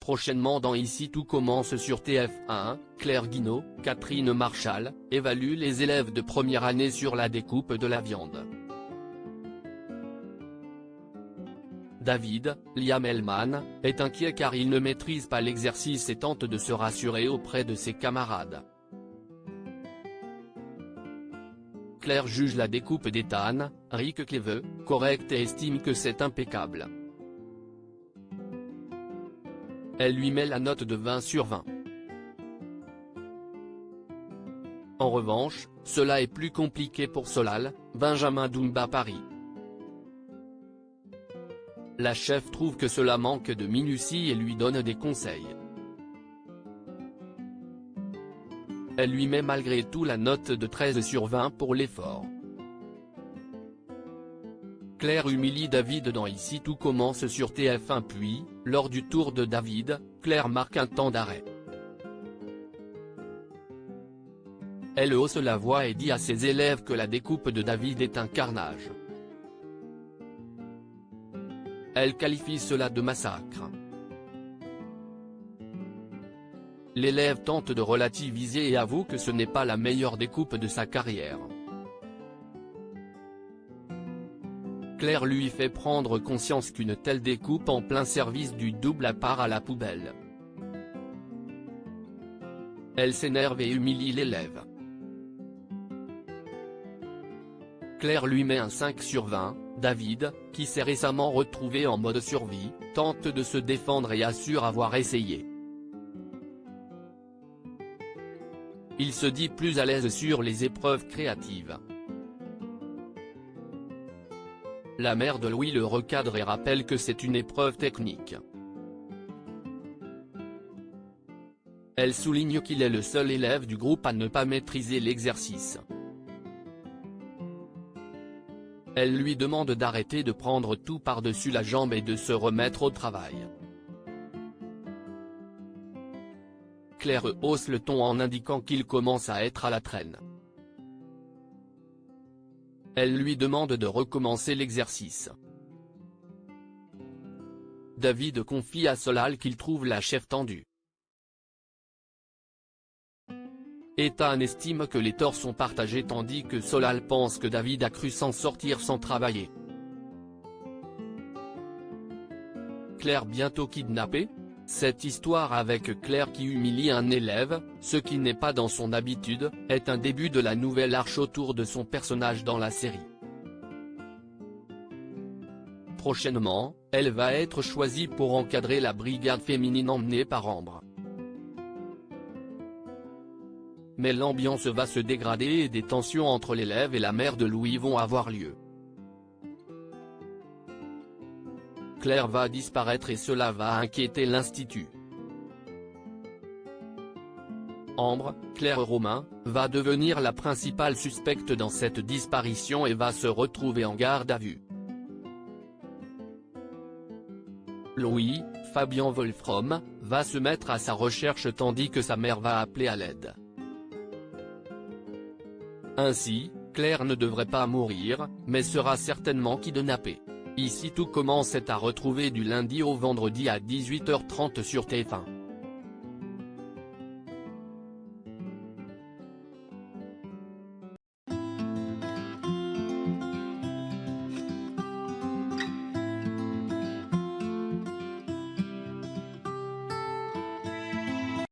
Prochainement dans Ici tout commence sur TF1, Claire Guinaud, Catherine Marchal, évaluent les élèves de première année sur la découpe de la viande. David, Liam Hellman, est inquiet car il ne maîtrise pas l'exercice et tente de se rassurer auprès de ses camarades. Claire juge la découpe d'Ethan, Rick Cleve, correcte et estime que c'est impeccable. Elle lui met la note de 20 sur 20. En revanche, cela est plus compliqué pour Solal, Benjamin Doumbia Paris. La chef trouve que cela manque de minutie et lui donne des conseils. Elle lui met malgré tout la note de 13 sur 20 pour l'effort. Claire humilie David dans Ici tout commence sur TF1 puis, lors du tour de David, Claire marque un temps d'arrêt. Elle hausse la voix et dit à ses élèves que la découpe de David est un carnage. Elle qualifie cela de massacre. L'élève tente de relativiser et avoue que ce n'est pas la meilleure découpe de sa carrière. Claire lui fait prendre conscience qu'une telle découpe en plein service du double part à la poubelle. Elle s'énerve et humilie l'élève. Claire lui met un 5 sur 20, David, qui s'est récemment retrouvé en mode survie, tente de se défendre et assure avoir essayé. Il se dit plus à l'aise sur les épreuves créatives. La mère de Louis le recadre et rappelle que c'est une épreuve technique. Elle souligne qu'il est le seul élève du groupe à ne pas maîtriser l'exercice. Elle lui demande d'arrêter de prendre tout par-dessus la jambe et de se remettre au travail. Claire hausse le ton en indiquant qu'il commence à être à la traîne. Elle lui demande de recommencer l'exercice. David confie à Solal qu'il trouve la chef tendue. Ethan estime que les torts sont partagés tandis que Solal pense que David a cru s'en sortir sans travailler. Claire bientôt kidnappée ? Cette histoire avec Claire qui humilie un élève, ce qui n'est pas dans son habitude, est un début de la nouvelle arche autour de son personnage dans la série. Prochainement, elle va être choisie pour encadrer la brigade féminine emmenée par Ambre. Mais l'ambiance va se dégrader et des tensions entre l'élève et la mère de Louis vont avoir lieu. Claire va disparaître et cela va inquiéter l'Institut. Ambre, Claire Romain, va devenir la principale suspecte dans cette disparition et va se retrouver en garde à vue. Louis, Fabien Wolfram, va se mettre à sa recherche tandis que sa mère va appeler à l'aide. Ainsi, Claire ne devrait pas mourir, mais sera certainement kidnappée. Ici tout commence est à retrouver du lundi au vendredi à 18h30 sur TF1.